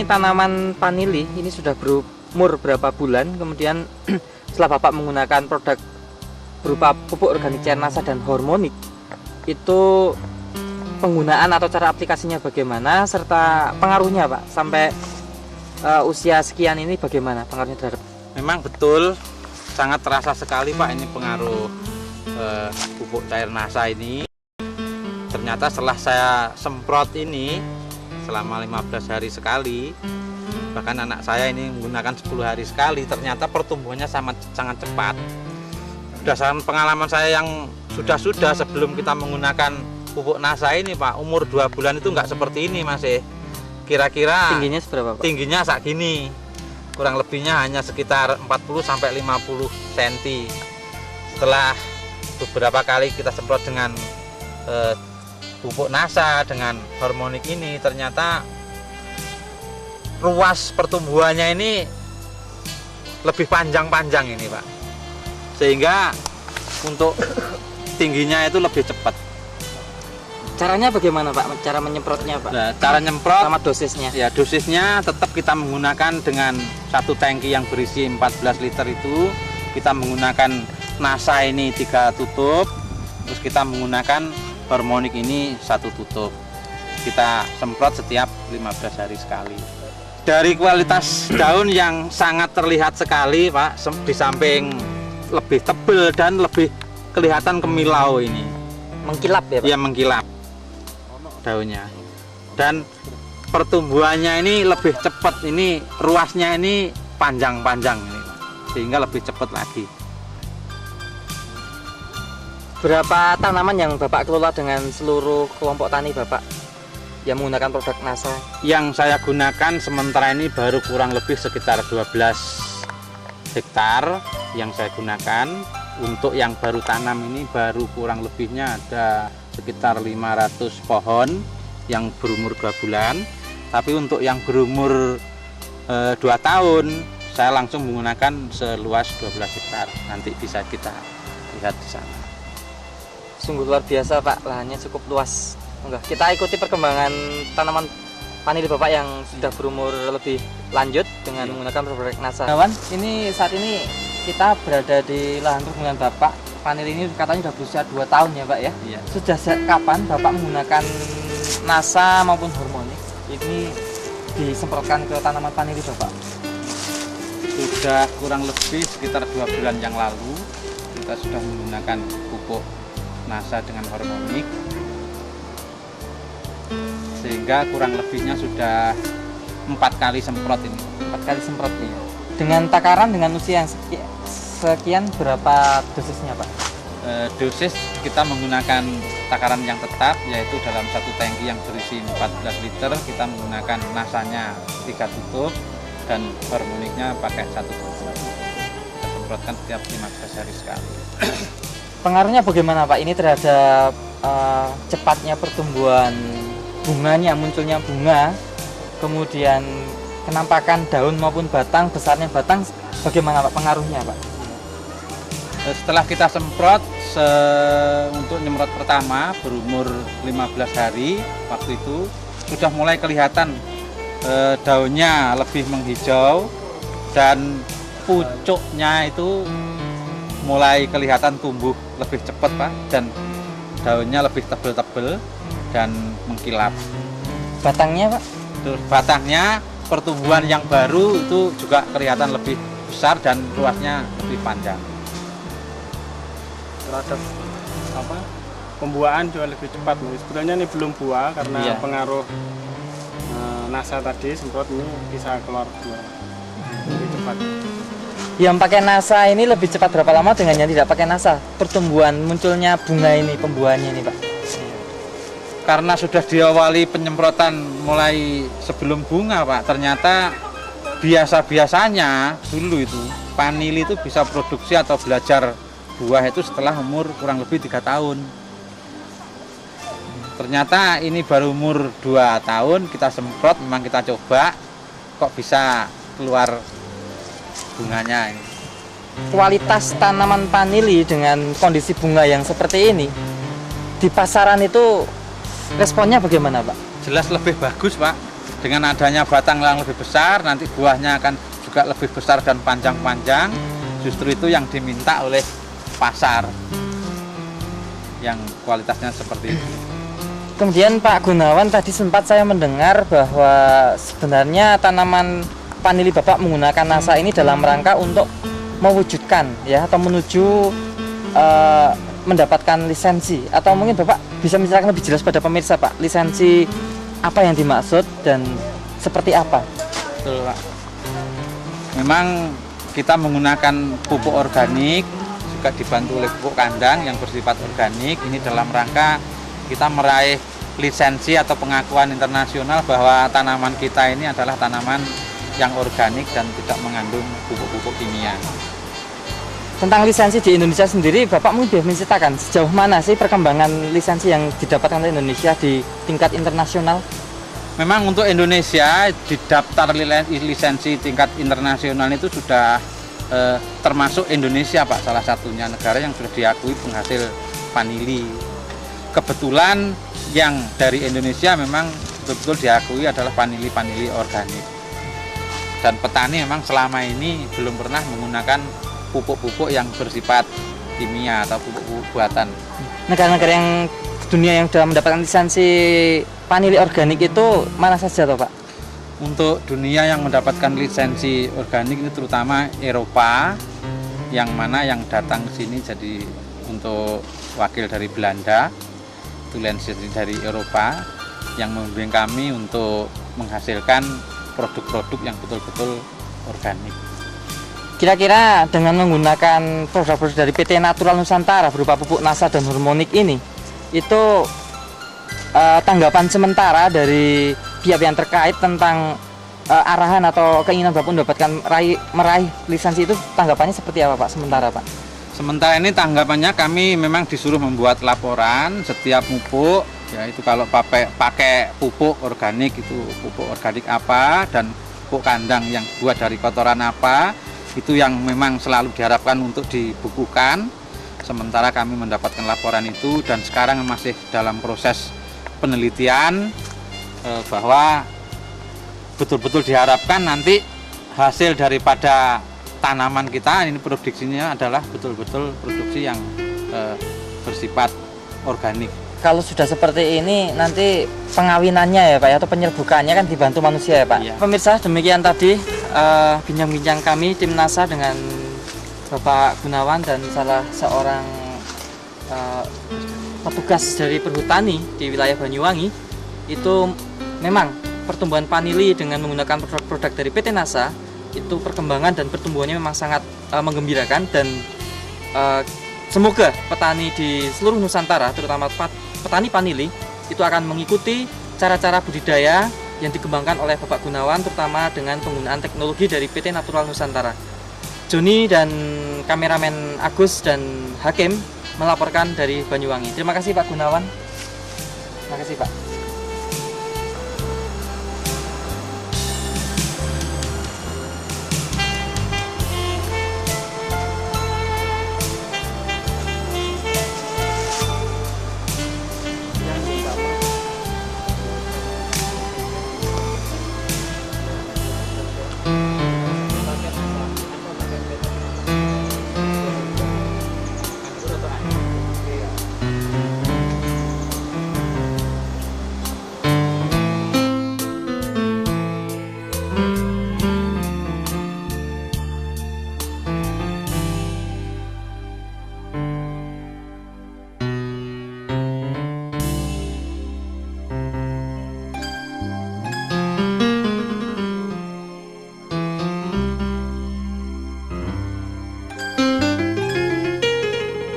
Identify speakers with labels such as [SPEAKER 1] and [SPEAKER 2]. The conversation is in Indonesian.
[SPEAKER 1] tanaman vanili ini sudah berumur berapa bulan, kemudian setelah Bapak menggunakan produk berupa pupuk organik cair NASA dan hormonik, itu penggunaan atau cara aplikasinya bagaimana, serta pengaruhnya Pak sampai usia sekian ini bagaimana pengaruhnya terhadap?
[SPEAKER 2] Memang betul, sangat terasa sekali Pak ini pengaruh pupuk cair NASA ini. Ternyata setelah saya semprot ini selama 15 hari sekali, bahkan anak saya ini menggunakan 10 hari sekali, ternyata pertumbuhannya sangat cepat. Berdasarkan pengalaman saya yang sudah sebelum kita menggunakan pupuk NASA ini Pak, umur 2 bulan itu nggak seperti ini masih. Kira-kira
[SPEAKER 1] tingginya seberapa Pak?
[SPEAKER 2] Tingginya saat gini, kurang lebihnya hanya sekitar 40-50 cm. Setelah beberapa kali kita semprot dengan pupuk NASA dengan hormonik ini, ternyata ruas pertumbuhannya ini lebih panjang ini Pak, sehingga untuk tingginya itu lebih cepat.
[SPEAKER 1] Caranya bagaimana Pak? Cara menyemprotnya Pak?
[SPEAKER 2] Nah, cara nyemprot
[SPEAKER 1] sama dosisnya?
[SPEAKER 2] Ya, dosisnya tetap kita menggunakan dengan satu tangki yang berisi 14 liter itu. Kita menggunakan NASA ini 3 tutup, terus kita menggunakan hormonik ini 1 tutup. Kita semprot setiap 15 hari sekali. Dari kualitas daun yang sangat terlihat sekali Pak, di samping lebih tebal dan lebih kelihatan kemilau ini.
[SPEAKER 1] Mengkilap ya Pak?
[SPEAKER 2] Ya, mengkilap daunnya. Dan pertumbuhannya ini lebih cepat, ini ruasnya ini panjang-panjang ini Pak, sehingga lebih cepat lagi.
[SPEAKER 1] Berapa tanaman yang Bapak kelola dengan seluruh kelompok tani Bapak yang menggunakan produk NASA?
[SPEAKER 2] Yang saya gunakan sementara ini baru kurang lebih sekitar 12 hektar yang saya gunakan. Untuk yang baru tanam ini baru kurang lebihnya ada sekitar 500 pohon yang berumur 2 bulan. Tapi untuk yang berumur 2 tahun saya langsung menggunakan seluas 12 hektar. Nanti bisa kita lihat di sana.
[SPEAKER 1] Sungguh luar biasa Pak, lahannya cukup luas. Enggak, kita ikuti perkembangan tanaman vanili Bapak yang sudah berumur lebih lanjut dengan menggunakan produk NASA. Kawan, ini saat ini kita berada di lahan perkebunan Bapak. Vanili ini katanya sudah berusia 2 tahun ya Pak ya?
[SPEAKER 2] Iya.
[SPEAKER 1] Sudah sejak kapan Bapak menggunakan NASA maupun hormonik ini disemprotkan ke tanaman vanili Bapak?
[SPEAKER 2] Sudah kurang lebih sekitar 2 bulan yang lalu kita sudah menggunakan pupuk NASA dengan hormonik, sehingga kurang lebihnya sudah 4 kali semprot ini.
[SPEAKER 1] 4 kali semprot ya. Dengan takaran dengan usia yang sekian berapa dosisnya Pak?
[SPEAKER 2] Dosis kita menggunakan takaran yang tetap, yaitu dalam satu tangki yang berisi 14 liter kita menggunakan NASA-nya 3 tutup dan hormoniknya pakai 1 tutup. Kita semprotkan setiap 15 hari sekali.
[SPEAKER 1] Pengaruhnya bagaimana Pak ini terhadap cepatnya pertumbuhan bunganya, munculnya bunga, kemudian kenampakan daun maupun batang, besarnya batang, bagaimana Pak pengaruhnya Pak?
[SPEAKER 2] Setelah kita semprot untuk nyemprot pertama berumur 15 hari, waktu itu sudah mulai kelihatan daunnya lebih menghijau dan pucuknya itu mulai kelihatan tumbuh lebih cepat Pak, dan daunnya lebih tebal-tebal dan mengkilap.
[SPEAKER 1] Batangnya Pak?
[SPEAKER 2] Terus batangnya pertumbuhan yang baru itu juga kelihatan lebih besar dan luasnya lebih panjang.
[SPEAKER 3] Terhadap pembuahan juga lebih cepat. Sebetulnya ini belum buah karena pengaruh NASA tadi semprot ini bisa keluar buah lebih cepat.
[SPEAKER 1] Yang pakai NASA ini lebih cepat berapa lama dengan yang tidak pakai NASA? Pertumbuhan munculnya bunga ini, pembuahannya ini Pak?
[SPEAKER 2] Karena sudah diawali penyemprotan mulai sebelum bunga Pak, ternyata biasa-biasanya dulu itu vanili itu bisa produksi atau belajar buah itu setelah umur kurang lebih 3 tahun. Ternyata ini baru umur 2 tahun kita semprot, memang kita coba kok bisa keluar bunganya ini.
[SPEAKER 1] Kualitas tanaman vanili dengan kondisi bunga yang seperti ini di pasaran itu responnya bagaimana Pak?
[SPEAKER 2] Jelas lebih bagus Pak dengan adanya batang yang lebih besar, nanti buahnya akan juga lebih besar dan panjang-panjang. Justru itu yang diminta oleh pasar, yang kualitasnya seperti itu.
[SPEAKER 1] Kemudian Pak Gunawan, tadi sempat saya mendengar bahwa sebenarnya tanaman vanili Bapak menggunakan NASA ini dalam rangka untuk mewujudkan ya, atau menuju mendapatkan lisensi, atau mungkin Bapak bisa menjelaskan lebih jelas pada pemirsa Pak, lisensi apa yang dimaksud dan seperti apa?
[SPEAKER 2] Betul Pak. Memang kita menggunakan pupuk organik, juga dibantu oleh pupuk kandang yang bersifat organik. Ini dalam rangka kita meraih lisensi atau pengakuan internasional bahwa tanaman kita ini adalah tanaman yang organik dan tidak mengandung pupuk-pupuk kimia.
[SPEAKER 1] Tentang lisensi di Indonesia sendiri, Bapak mungkin bisa menceritakan sejauh mana sih perkembangan lisensi yang didapatkan oleh Indonesia di tingkat internasional?
[SPEAKER 2] Memang untuk Indonesia di daftar lisensi tingkat internasional itu sudah termasuk Indonesia Pak, salah satunya negara yang sudah diakui penghasil vanili. Kebetulan yang dari Indonesia memang betul-betul diakui adalah vanili organik. Dan petani memang selama ini belum pernah menggunakan pupuk-pupuk yang bersifat kimia atau pupuk buatan.
[SPEAKER 1] Negara-negara yang dunia yang sudah mendapatkan lisensi vanili organik itu mana saja toh Pak?
[SPEAKER 2] Untuk dunia yang mendapatkan lisensi organik ini terutama Eropa, yang mana yang datang ke sini jadi untuk wakil dari Belanda, itu lisensi dari Eropa yang membimbing kami untuk menghasilkan produk-produk yang betul-betul organik.
[SPEAKER 1] Kira-kira dengan menggunakan produk-produk dari PT Natural Nusantara berupa pupuk NASA dan hormonik ini, itu tanggapan sementara dari pihak yang terkait tentang arahan atau keinginan Bapak mendapatkan meraih lisensi itu, tanggapannya seperti apa Pak sementara Pak?
[SPEAKER 2] Sementara ini tanggapannya kami memang disuruh membuat laporan setiap pupuk, yaitu kalau pakai pupuk organik itu pupuk organik apa, dan pupuk kandang yang buat dari kotoran apa, itu yang memang selalu diharapkan untuk dibukukan. Sementara kami mendapatkan laporan itu dan sekarang masih dalam proses penelitian bahwa betul-betul diharapkan nanti hasil daripada tanaman kita ini produksinya adalah betul-betul produksi yang bersifat organik.
[SPEAKER 1] Kalau sudah seperti ini nanti pengawinannya ya Pak ya, atau penyerbukannya kan dibantu manusia ya Pak.
[SPEAKER 2] Iya.
[SPEAKER 1] Pemirsa, demikian tadi bincang-bincang kami tim NASA dengan Bapak Gunawan dan salah seorang petugas dari perhutani di wilayah Banyuwangi. Itu memang pertumbuhan vanili dengan menggunakan produk-produk dari PT NASA itu perkembangan dan pertumbuhannya memang sangat menggembirakan, dan semoga petani di seluruh Nusantara, terutama petani vanili, itu akan mengikuti cara-cara budidaya yang dikembangkan oleh Bapak Gunawan, terutama dengan penggunaan teknologi dari PT Natural Nusantara. Joni dan kameramen Agus dan Hakim melaporkan dari Banyuwangi. Terima kasih Pak Gunawan. Terima kasih Pak.